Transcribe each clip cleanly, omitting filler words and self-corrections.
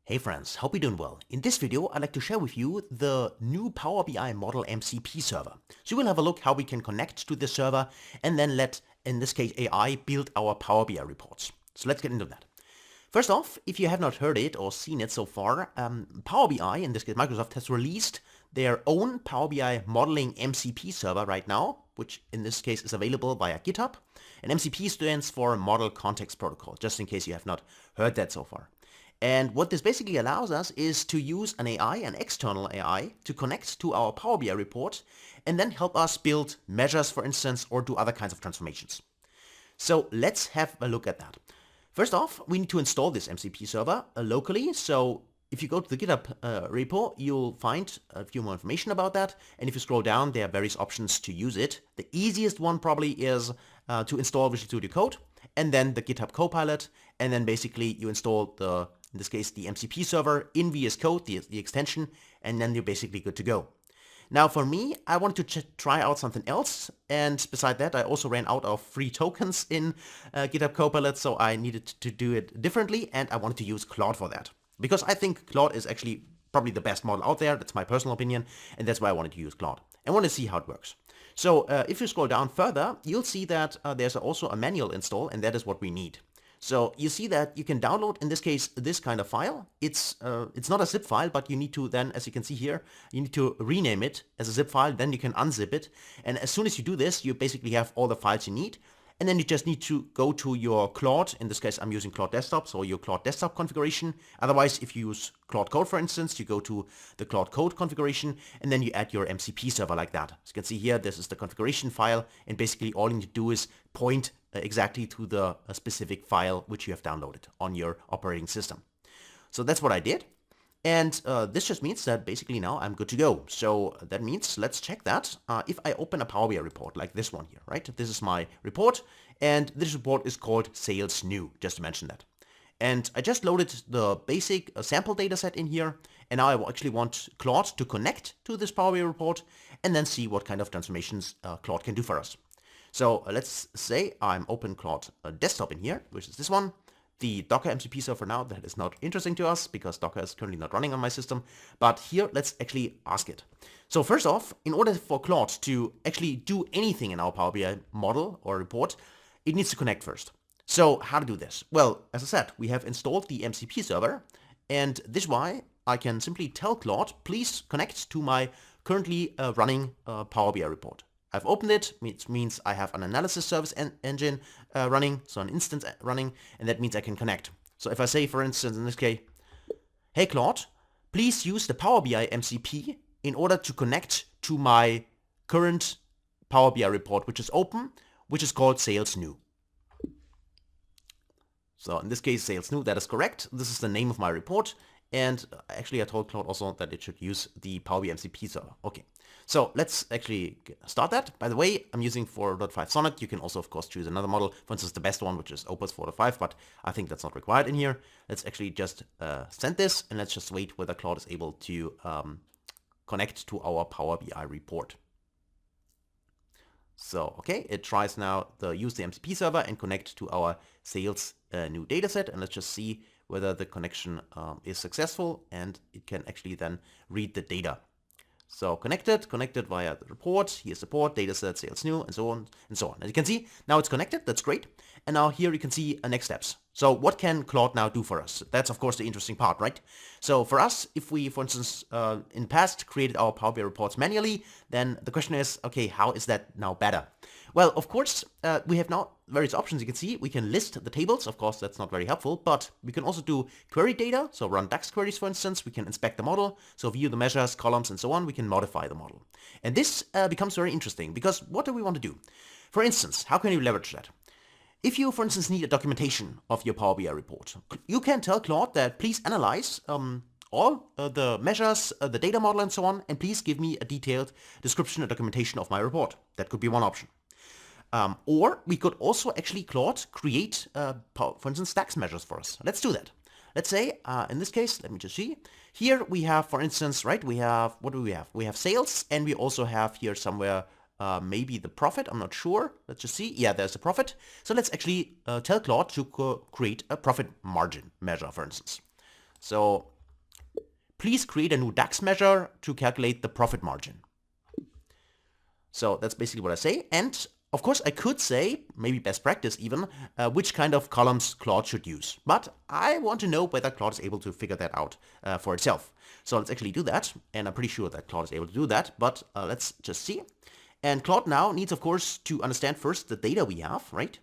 Hey friends, hope you're doing well. In this video, I'd like to share with you the new Power BI model MCP server. So we'll have a look how we can connect to this server and then let, in this case, AI build our Power BI reports. So let's get into that. First off, if you have not heard it or seen it so far, Power BI, in this case Microsoft, has released their own Power BI modeling MCP server right now, which in this case is available via GitHub. And MCP stands for Model Context Protocol, just in case you have not heard that so far. And what this basically allows us is to use an AI, an external AI, to connect to our Power BI report and then help us build measures, for instance, or do other kinds of transformations. So let's have a look at that. First off, we need to install this MCP server locally. So if you go to the GitHub repo, you'll find a few more information about that. And if you scroll down, there are various options to use it. The easiest one probably is to install Visual Studio Code and then the GitHub Copilot. And then basically you install in this case, the MCP server in VS Code, the extension, and then you're basically good to go. Now for me, I wanted to try out something else, and beside that, I also ran out of free tokens in GitHub Copilot, so I needed to do it differently, and I wanted to use Claude for that. Because I think Claude is actually probably the best model out there, that's my personal opinion, and that's why I wanted to use Claude. I want to see how it works. So if you scroll down further, you'll see that there's also a manual install, and that is what we need. So you see that you can download, in this case, this kind of file. It's not a zip file, but you need to then, as you can see here, you need to rename it as a zip file, then you can unzip it. And as soon as you do this, you basically have all the files you need. And then you just need to go to your Claude, in this case I'm using Claude Desktop, so your Claude Desktop configuration. Otherwise, if you use Claude Code, for instance, you go to the Claude Code configuration, and then you add your MCP server like that. As you can see here, this is the configuration file, and basically all you need to do is point exactly to the specific file which you have downloaded on your operating system. So that's what I did. And this just means that basically now I'm good to go. So that means let's check that. If I open a Power BI report like this one here, right? This is my report, and this report is called Sales New, just to mention that. And I just loaded the basic sample data set in here, and now I actually want Claude to connect to this Power BI report and then see what kind of transformations Claude can do for us. So let's say I'm open Claude Desktop in here, which is this one. The Docker MCP server now, that is not interesting to us because Docker is currently not running on my system. But here, let's actually ask it. So first off, in order for Claude to actually do anything in our Power BI model or report, it needs to connect first. So how to do this? Well, as I said, we have installed the MCP server, and this is why I can simply tell Claude, please connect to my currently running Power BI report. I've opened it, which means I have an analysis service engine running, so an instance running, and that means I can connect. So if I say, for instance, in this case, hey Claude, please use the Power BI MCP in order to connect to my current Power BI report, which is open, which is called Sales New. So in this case, Sales New, that is correct. This is the name of my report. And actually, I told Claude also that it should use the Power BI MCP server. Okay, so let's actually start that. By the way, I'm using 4.5 Sonnet. You can also, of course, choose another model. For instance, the best one, which is Opus 4.5, but I think that's not required in here. Let's actually just send this, and let's just wait whether Claude is able to connect to our Power BI report. So, okay, it tries now to use the MCP server and connect to our Sales New dataset, and let's just see whether the connection is successful and it can actually then read the data. So connected via the report, here's the report, dataset, Sales New, and so on and so on. As you can see, now it's connected, that's great. And now here you can see next steps. So what can Claude now do for us? That's of course the interesting part, right? So for us, if we, for instance, in the past created our Power BI reports manually, then the question is, okay, how is that now better? Well, of course, we have now various options. You can see we can list the tables. Of course, that's not very helpful, but we can also do query data. So run DAX queries, for instance. We can inspect the model. So view the measures, columns, and so on. We can modify the model. And this becomes very interesting because what do we want to do? For instance, how can you leverage that? If you, for instance, need a documentation of your Power BI report, you can tell Claude that please analyze all the measures, the data model, and so on, and please give me a detailed description and documentation of my report. That could be one option. Or we could also actually, Claude, create, for instance, DAX measures for us. Let's do that. Let's say, in this case, let me just see. Here we have, for instance, right, we have, what do we have? We have sales, and we also have here somewhere maybe the profit, I'm not sure. Let's just see. Yeah, there's a profit. So let's actually tell Claude to create a profit margin measure, for instance. So please create a new DAX measure to calculate the profit margin. So that's basically what I say. And of course, I could say, maybe best practice even, which kind of columns Claude should use. But I want to know whether Claude is able to figure that out for itself. So let's actually do that. And I'm pretty sure that Claude is able to do that. But let's just see. And Claude now needs, of course, to understand first the data we have, right?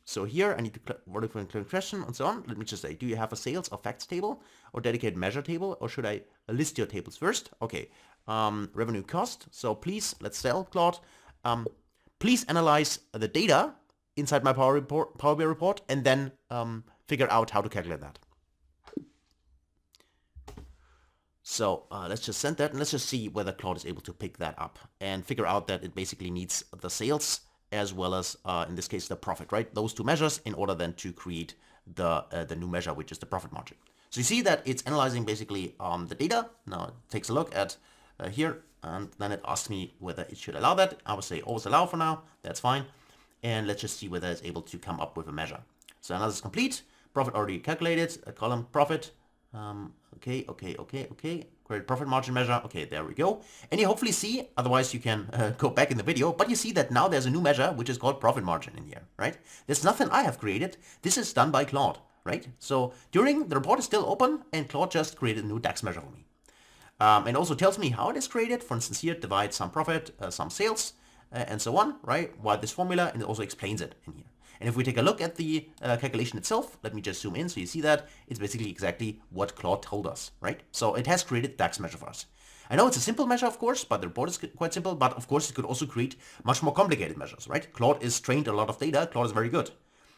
So here I need to verify question and so on. Let me just say, do you have a sales or facts table or dedicated measure table, or should I list your tables first? Okay, revenue cost. So please, let's tell Claude, please analyze the data inside my Power BI report and then figure out how to calculate that. So let's just send that and let's just see whether Claude is able to pick that up and figure out that it basically needs the sales as well as, in this case, the profit, right? Those two measures in order then to create the new measure, which is the profit margin. So you see that it's analyzing basically the data. Now it takes a look at here, and then it asks me whether it should allow that. I would say always allow for now. That's fine. And let's just see whether it's able to come up with a measure. So analysis complete. Profit already calculated. A column profit. Okay. Create profit margin measure. Okay, there we go. And you hopefully see, otherwise you can go back in the video, but you see that now there's a new measure which is called profit margin in here, right? There's nothing I have created. This is done by Claude, right? So during the report is still open and Claude just created a new DAX measure for me. And also tells me how it is created. For instance, here divide some profit, some sales, and so on, right? Via this formula, and it also explains it in here. And if we take a look at the calculation itself, let me just zoom in so you see that it's basically exactly what Claude told us, right? So it has created DAX measure for us. I know it's a simple measure, of course, but the report is quite simple, but of course it could also create much more complicated measures, right? Claude is trained a lot of data. Claude is very good.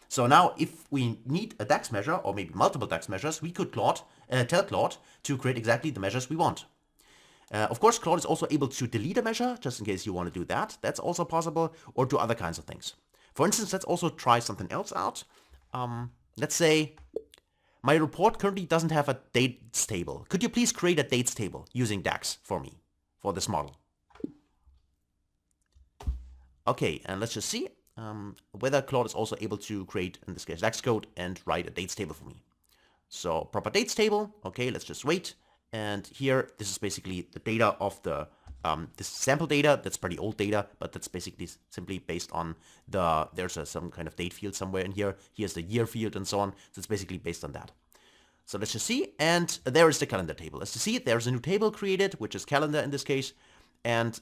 So now if we need a DAX measure or maybe multiple DAX measures, we could tell Claude to create exactly the measures we want. Of course, Claude is also able to delete a measure, just in case you want to do that. That's also possible, or do other kinds of things. For instance, let's also try something else out. Let's say my report currently doesn't have a dates table. Could you please create a dates table using DAX for me, for this model? Okay, and let's just see whether Claude is also able to create, in this case, DAX code and write a dates table for me. So proper dates table. Okay, let's just wait. And here, this is basically the data of the this sample data. That's pretty old data, but that's basically simply based on there's some kind of date field somewhere in here. Here's the year field and so on. So it's basically based on that. So let's just see. And there is the calendar table. As you see, there's a new table created, which is calendar in this case. And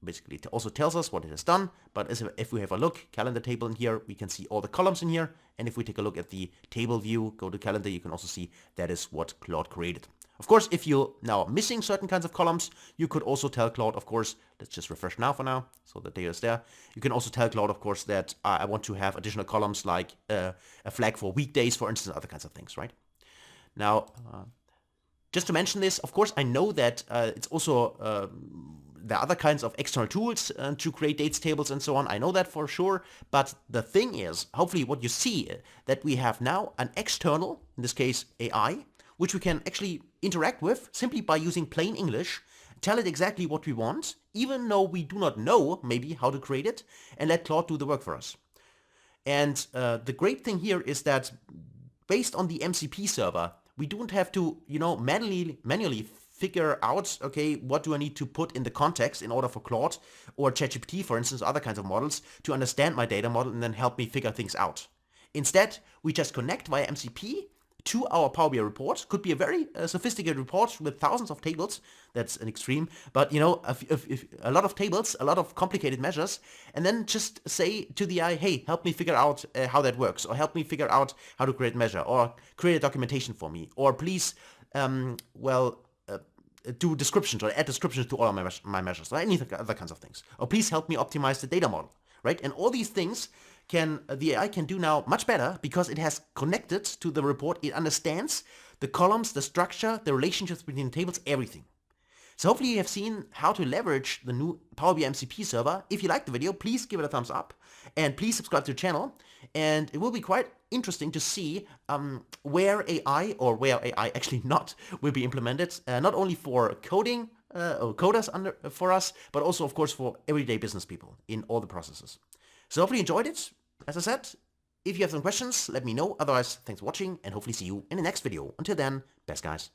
basically it also tells us what it has done. But if we have a look, calendar table in here, we can see all the columns in here. And if we take a look at the table view, go to calendar, you can also see that is what Claude created. Of course, if you're now missing certain kinds of columns, you could also tell Claude, of course, let's just refresh now for now, so the data is there. You can also tell Claude, of course, that I want to have additional columns like a flag for weekdays, for instance, other kinds of things, right? Now, just to mention this, of course, I know that it's also there are other kinds of external tools to create dates tables and so on. I know that for sure. But the thing is, hopefully what you see that we have now an external, in this case AI, which we can actually interact with simply by using plain English, tell it exactly what we want, even though we do not know maybe how to create it, and let Claude do the work for us. And the great thing here is that based on the MCP server, we don't have to, manually figure out, okay, what do I need to put in the context in order for Claude or ChatGPT, for instance, other kinds of models, to understand my data model and then help me figure things out. Instead, we just connect via MCP to our Power BI report. Could be a very sophisticated report with thousands of tables. That's an extreme, but if a lot of tables, a lot of complicated measures, and then just say to the AI, hey, help me figure out how that works, or help me figure out how to create a measure, or create a documentation for me, or please, do descriptions or add descriptions to all of my measures, or any other kinds of things, or please help me optimize the data model, right? And all these things the AI can do now much better because it has connected to the report. It understands the columns, the structure, the relationships between the tables, everything. So hopefully you have seen how to leverage the new Power BI MCP server. If you liked the video, please give it a thumbs up and please subscribe to the channel. And it will be quite interesting to see where AI actually not will be implemented, not only for coding or coders for us, but also of course for everyday business people in all the processes. So hopefully you enjoyed it. As I said, if you have some questions, let me know. Otherwise, thanks for watching and hopefully see you in the next video. Until then, best guys.